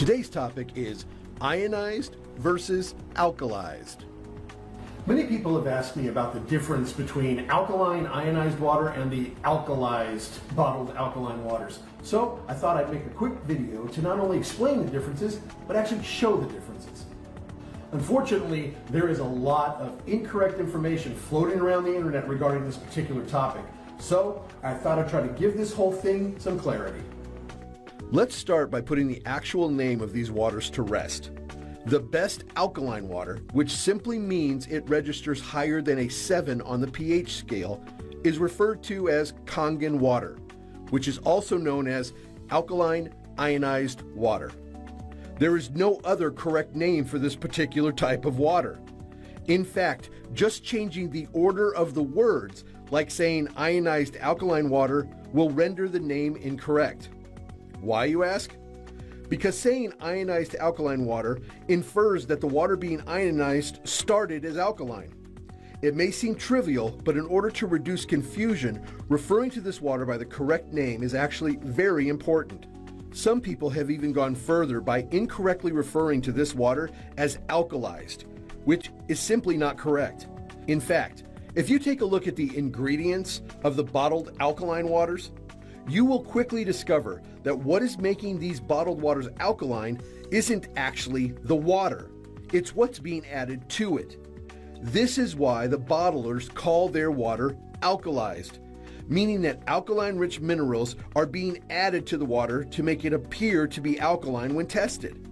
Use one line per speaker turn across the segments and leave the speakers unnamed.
Today's topic is ionized versus alkalized. Many people have asked me about the difference between alkaline ionized water and the alkalized bottled alkaline waters. So I thought I'd make a quick video to not only explain the differences, but actually show the differences. Unfortunately, there is a lot of incorrect information floating around the internet regarding this particular topic. So I thought I'd try to give this whole thing some clarity. Let's start by putting the actual name of these waters to rest. The best alkaline water, which simply means it registers higher than a 7 on the pH scale, is referred to as Kangen water, which is also known as alkaline ionized water. There is no other correct name for this particular type of water. In fact, just changing the order of the words, like saying ionized alkaline water, will render the name incorrect. Why, you ask? Because saying ionized alkaline water infers that the water being ionized started as alkaline. It may seem trivial, but in order to reduce confusion, referring to this water by the correct name is actually very important. Some people have even gone further by incorrectly referring to this water as alkalized, which is simply not correct. In fact, if you take a look at the ingredients of the bottled alkaline waters, you will quickly discover that what is making these bottled waters alkaline isn't actually the water. It's what's being added to it. This is why the bottlers call their water alkalized, meaning that alkaline-rich minerals are being added to the water to make it appear to be alkaline when tested.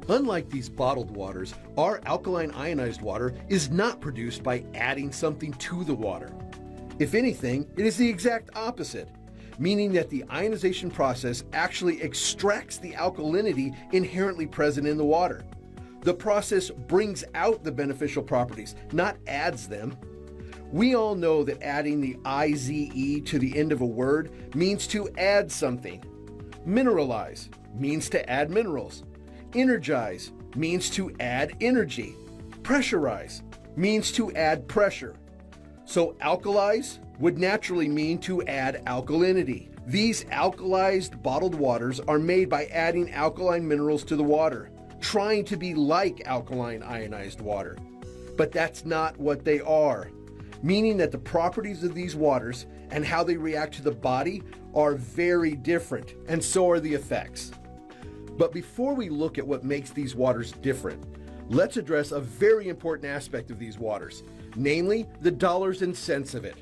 Unlike these bottled waters, our alkaline ionized water is not produced by adding something to the water. If anything, it is the exact opposite, meaning that the ionization process actually extracts the alkalinity inherently present in the water. The process brings out the beneficial properties, not adds them. We all know that adding the IZE to the end of a word means to add something. Mineralize means to add minerals. Energize means to add energy. Pressurize means to add pressure. So alkalize would naturally mean to add alkalinity. These alkalized bottled waters are made by adding alkaline minerals to the water, trying to be like alkaline ionized water. But that's not what they are, meaning that the properties of these waters and how they react to the body are very different, and so are the effects. But before we look at what makes these waters different, let's address a very important aspect of these waters, namely the dollars and cents of it.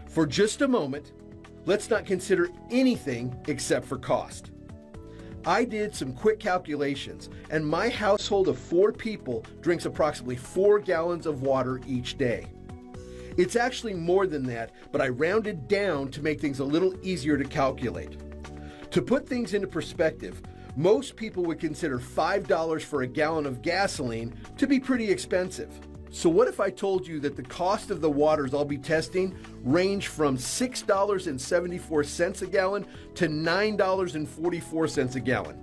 For just a moment, let's not consider anything except for cost. I did some quick calculations, and my household of 4 people drinks approximately 4 gallons of water each day. It's actually more than that, but I rounded down to make things a little easier to calculate. To put things into perspective, most people would consider $5 for a gallon of gasoline to be pretty expensive. So what if I told you that the cost of the waters I'll be testing range from $6.74 a gallon to $9.44 a gallon?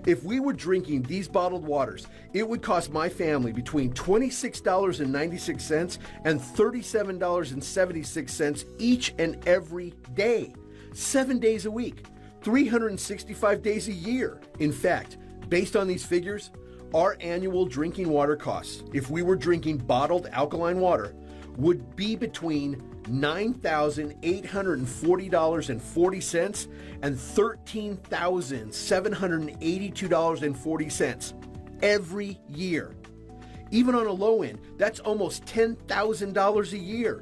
If we were drinking these bottled waters, it would cost my family between $26.96 and $37.76 each and every day, 7 days a week, 365 days a year. In fact, based on these figures, our annual drinking water costs, if we were drinking bottled alkaline water, would be between $9,840.40 and $13,782.40 every year. Even on a low end, that's almost $10,000 a year.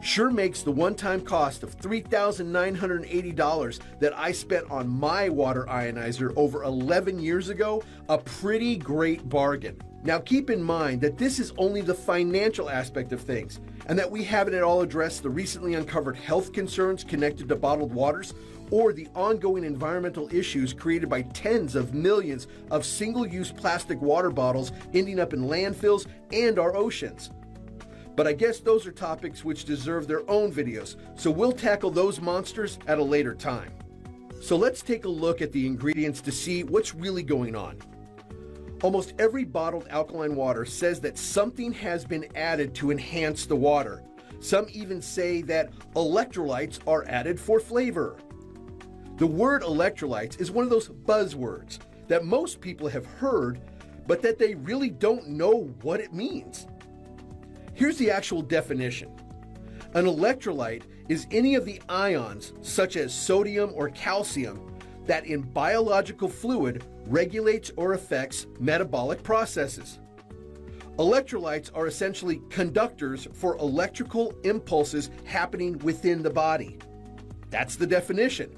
Sure makes the one-time cost of $3,980 that I spent on my water ionizer over 11 years ago a pretty great bargain. Now keep in mind that this is only the financial aspect of things, and that we haven't at all addressed the recently uncovered health concerns connected to bottled waters or the ongoing environmental issues created by tens of millions of single-use plastic water bottles ending up in landfills and our oceans. But I guess those are topics which deserve their own videos, so we'll tackle those monsters at a later time. So let's take a look at the ingredients to see what's really going on. Almost every bottled alkaline water says that something has been added to enhance the water. Some even say that electrolytes are added for flavor. The word electrolytes is one of those buzzwords that most people have heard, but that they really don't know what it means. Here's the actual definition. An electrolyte is any of the ions, such as sodium or calcium, that in biological fluid regulates or affects metabolic processes. Electrolytes are essentially conductors for electrical impulses happening within the body. That's the definition.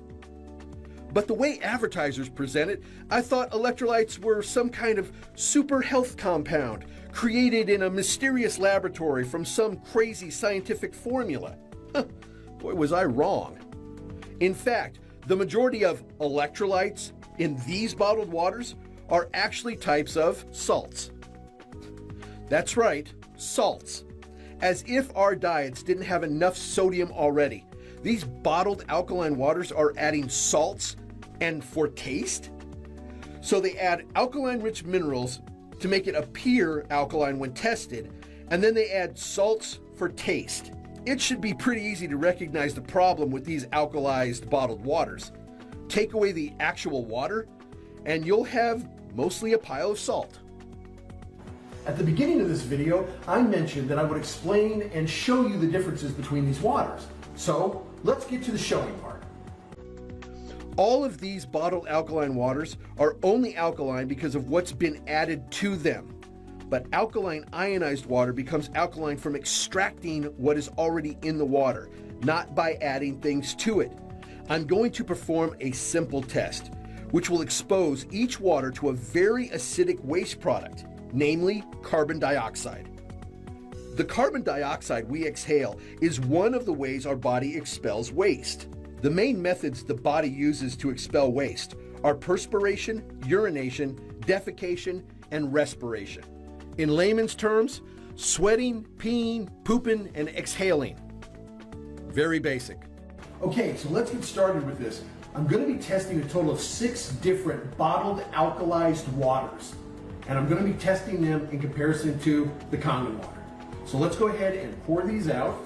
But the way advertisers present it, I thought electrolytes were some kind of super health compound created in a mysterious laboratory from some crazy scientific formula. Boy, was I wrong. In fact, the majority of electrolytes in these bottled waters are actually types of salts. That's right, salts. As if our diets didn't have enough sodium already, these bottled alkaline waters are adding salts and for taste? So they add alkaline-rich minerals to make it appear alkaline when tested, and then they add salts for taste. It should be pretty easy to recognize the problem with these alkalized bottled waters. Take away the actual water, and you'll have mostly a pile of salt. At the beginning of this video, I mentioned that I would explain and show you the differences between these waters. So let's get to the showing part. All of these bottled alkaline waters are only alkaline because of what's been added to them. But alkaline ionized water becomes alkaline from extracting what is already in the water, not by adding things to it. I'm going to perform a simple test, which will expose each water to a very acidic waste product, namely carbon dioxide. The carbon dioxide we exhale is one of the ways our body expels waste. The main methods the body uses to expel waste are perspiration, urination, defecation, and respiration. In layman's terms, sweating, peeing, pooping, and exhaling. Very basic. Okay, so let's get started with this. I'm going to be testing a total of 6 different bottled alkalized waters, and I'm going to be testing them in comparison to the Kangen water. So let's go ahead and pour these out.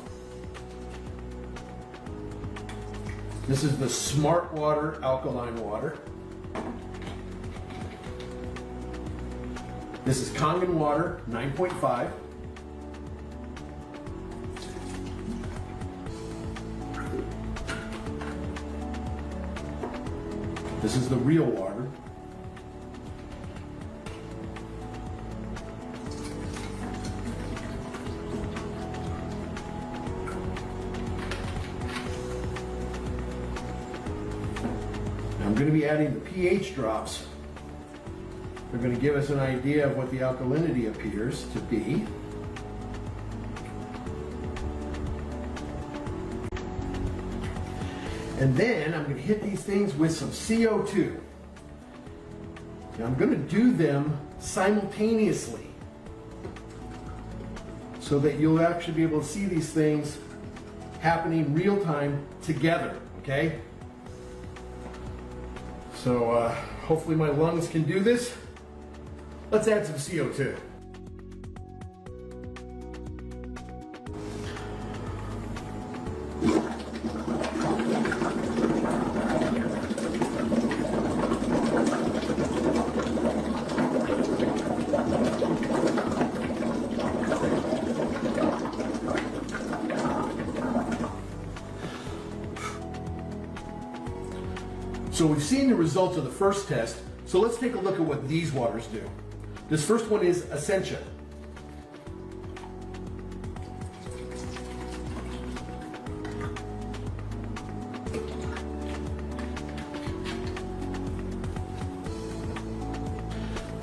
This is the Smart Water alkaline water. This is Kangen water 9.5. This is the real water. I'm going to be adding the pH drops. They're going to give us an idea of what the alkalinity appears to be. And then I'm going to hit these things with some CO2. Now I'm going to do them simultaneously so that you'll actually be able to see these things happening real time together, okay? So hopefully my lungs can do this. Let's add some CO2. So we've seen the results of the first test, so let's take a look at what these waters do. This first one is Essentia.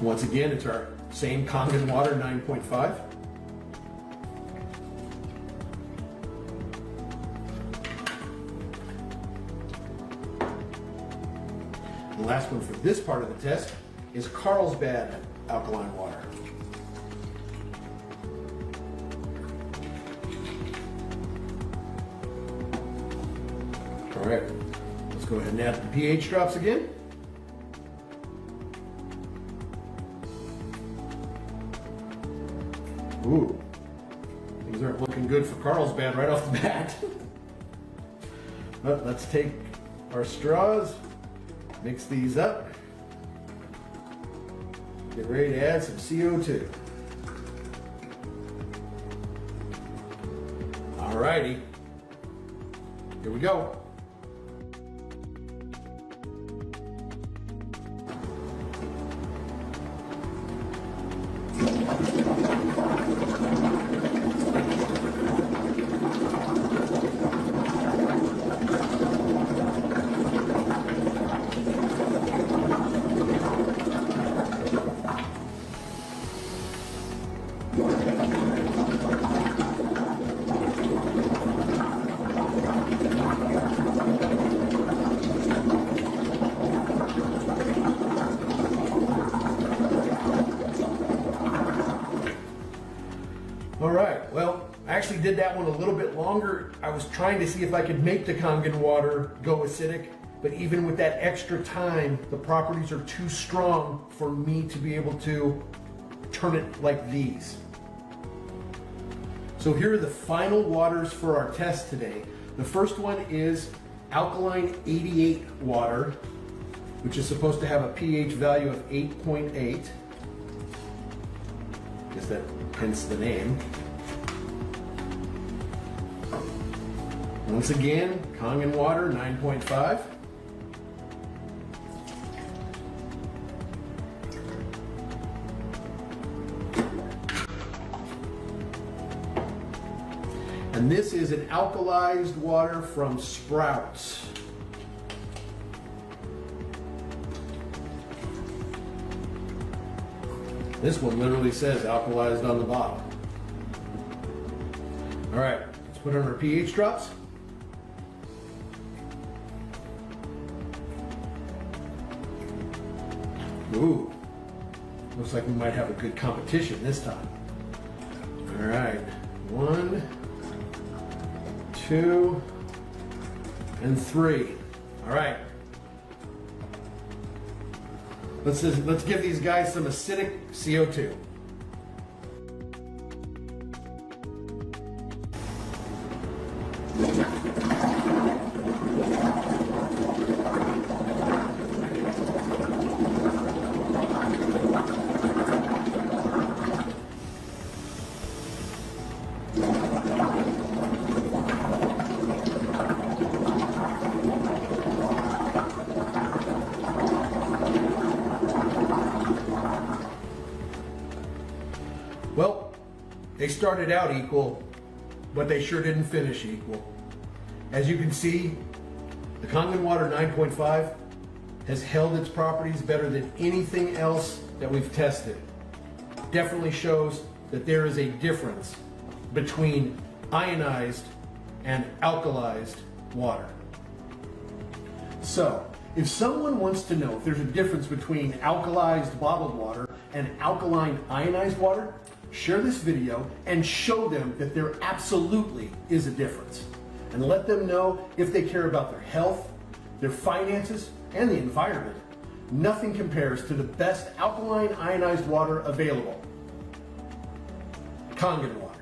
Once again, it's our same Kangen water 9.5. The last one for this part of the test is Carlsbad alkaline water. All right, let's go ahead and add the pH drops again. Ooh, things aren't looking good for Carlsbad right off the bat. But let's take our straws, mix these up. Get ready to add some CO2. Alrighty, here we go. All right, well, I actually did that one a little bit longer. I was trying to see if I could make the Kangen water go acidic, but even with that extra time, the properties are too strong for me to be able to turn it like these. So here are the final waters for our test today. The first one is alkaline 88 water, which is supposed to have a pH value of 8.8. Guess that hence the name. Once again, Kangen water 9.5. And this is an alkalized water from Sprouts. This one literally says alkalized on the bottle. All right, let's put on our pH drops. Ooh, looks like we might have a good competition this time. All right, 1, 2, and 3. All right. Let's give these guys some acidic CO2. Well, they started out equal, but they sure didn't finish equal. As you can see, the Kangen water 9.5 has held its properties better than anything else that we've tested. Definitely shows that there is a difference between ionized and alkalized water. So, if someone wants to know if there's a difference between alkalized bottled water and alkaline ionized water, share this video and show them that there absolutely is a difference. And let them know if they care about their health, their finances, and the environment. Nothing compares to the best alkaline ionized water available. Kangen water.